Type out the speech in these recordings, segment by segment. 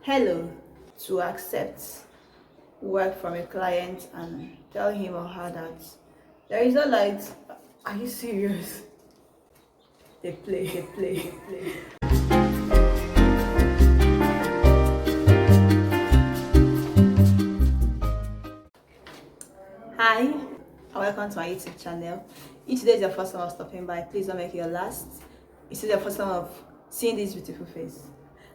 Hello, to accept work from a client and tell him or her that there is no light. Are you serious? They play. Hi, and welcome to my YouTube channel. If today is your first time of stopping by, please don't make it your last. If today is your first time of seeing this beautiful face,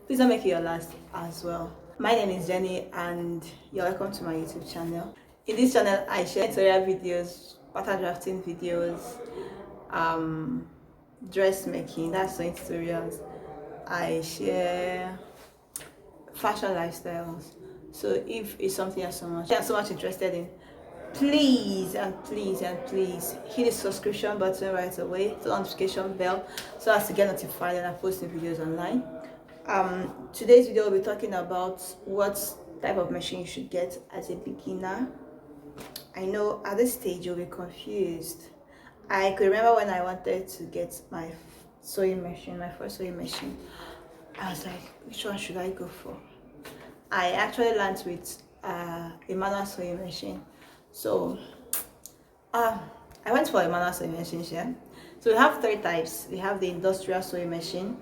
please don't make it your last as well. My name is Jenny and you're welcome to my YouTube channel. In this channel, I share tutorial videos, pattern drafting videos, dressmaking, that's sewing tutorials. I share fashion lifestyles. So if it's something you're so much interested in, please hit the subscription button right away, the notification bell, so as to get notified when I post new videos online. Today's video will be talking about what type of machine you should get as a beginner. I know at this stage you'll be confused. I could remember when I wanted to get my sewing machine, my first sewing machine. I was like, which one should I go for? I actually learned with a manual sewing machine. So I went for a manual sewing machine here. So we have three types. We have the industrial sewing machine,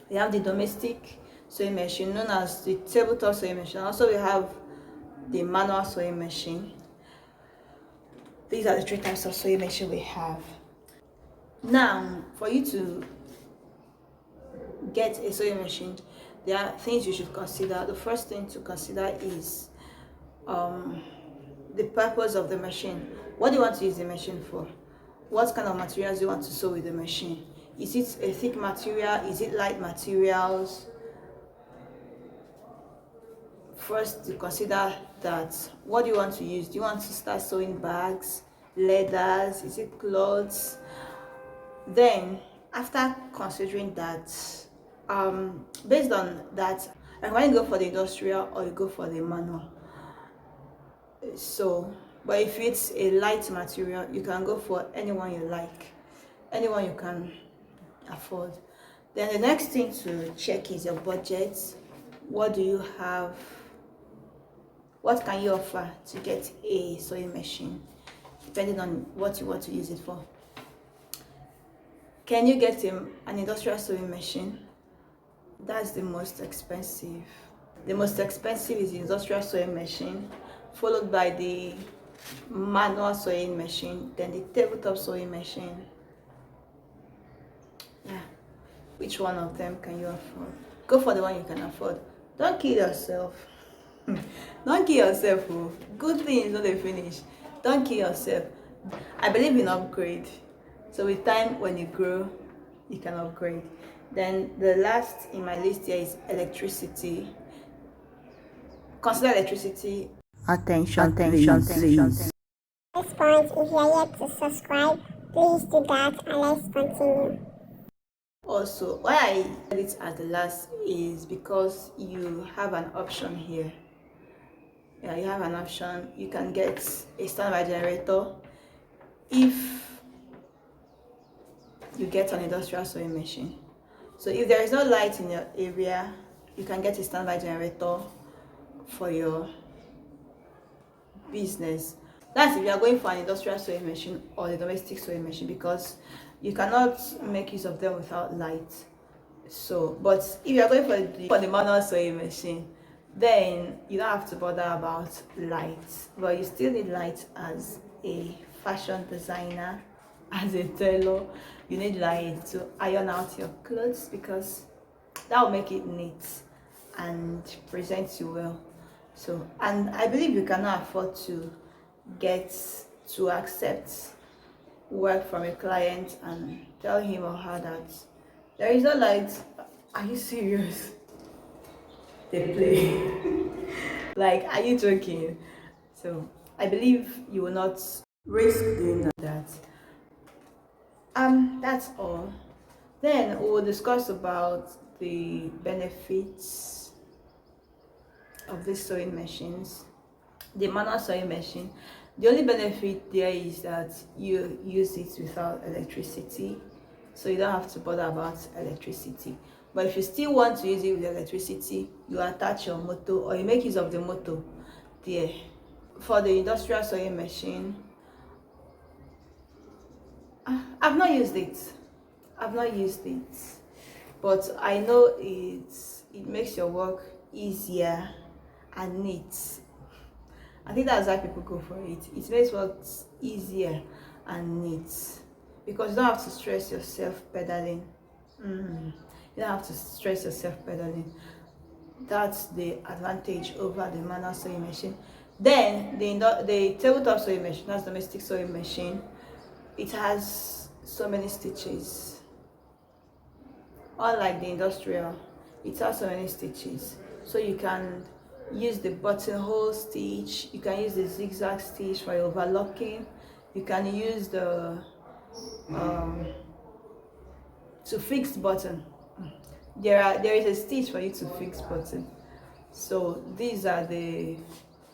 we have the domestic sewing machine known as the tabletop sewing machine. Also we have the manual sewing machine. These are the three types of sewing machine we have. Now, for you to get a sewing machine, there are things you should consider. The first thing to consider is the purpose of the machine. What do you want to use the machine for? What kind of materials do you want to sew with the machine? Is it a thick material? Is it light materials? First, to consider that. What do you want to use? Do you want to start sewing bags, leathers? Is it clothes? Then, after considering that, based on that, I recommend you go for the industrial or you go for the manual. So, but if it's a light material, you can go for anyone you like, anyone you can afford. Then the next thing to check is your budget. What do you have? What can you offer to get a sewing machine, depending on what you want to use it for? Can you get an industrial sewing machine? That's the most expensive. The most expensive is the industrial sewing machine, followed by the manual sewing machine, then the tabletop sewing machine. Yeah, which one of them can you afford? Go for the one you can afford. Don't kill yourself. Don't kill yourself. Oh. Good thing is not a finish. Don't kill yourself. I believe in upgrade. So with time, when you grow, you can upgrade. Then the last in my list here is electricity. Consider electricity. Attention, please. At this point, if you are yet to subscribe, please do that and let's continue. Also, why I said it as the last is because you have an option here. Yeah, you have an option. You can get a standby generator if you get an industrial sewing machine. So if there is no light in your area, you can get a standby generator for your business. That's if you are going for an industrial sewing machine or the domestic sewing machine, because you cannot make use of them without light. So, but if you are going for the manual sewing machine, then you don't have to bother about light, but you still need light as a fashion designer, as a tailor. You need light to iron out your clothes, because that will make it neat and present you well. So, and I believe you cannot afford to accept work from a client and tell him or her that there is no light. Are you serious? They play. Like, are you joking? So I believe you will not risk doing that. That's all. Then we will discuss about the benefits of these sewing machines. The manual sewing machine, the only benefit there is that you use it without electricity, so you don't have to bother about electricity. But if you still want to use it with electricity, you attach your motor or you make use of the motor there. For the industrial sewing machine, I've not used it. I've not used it, but I know it makes your work easier and neat. I think that's why people go for it. It makes work easier and neat because you don't have to stress yourself pedaling. You don't have to stress yourself pedaling. That's the advantage over the manual sewing machine. Then the tabletop sewing machine, that's domestic sewing machine, it has so many stitches. Unlike the industrial, it has so many stitches. So you can use the buttonhole stitch, you can use the zigzag stitch for overlocking, you can use the to fix button. There is a stitch for you to fix button. So these are the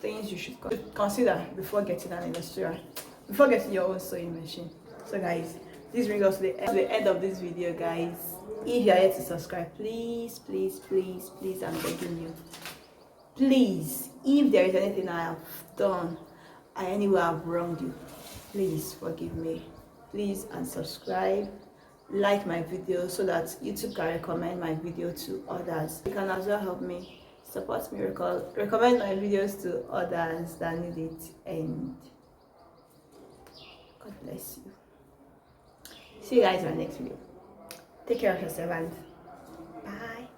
things you should consider before getting an industrial, before getting your own sewing machine. So guys, this brings us to the end of this video, guys. If you are yet to subscribe, please, please, please, please, I'm begging you, please, if there is anything I have done and anywhere I've wronged you, please forgive me. Please, and subscribe, like my video so that YouTube can recommend my video to others. You can as well help me, support me, recommend my videos to others that need it, and God bless you. See you guys in my next video. Take care of yourself and bye.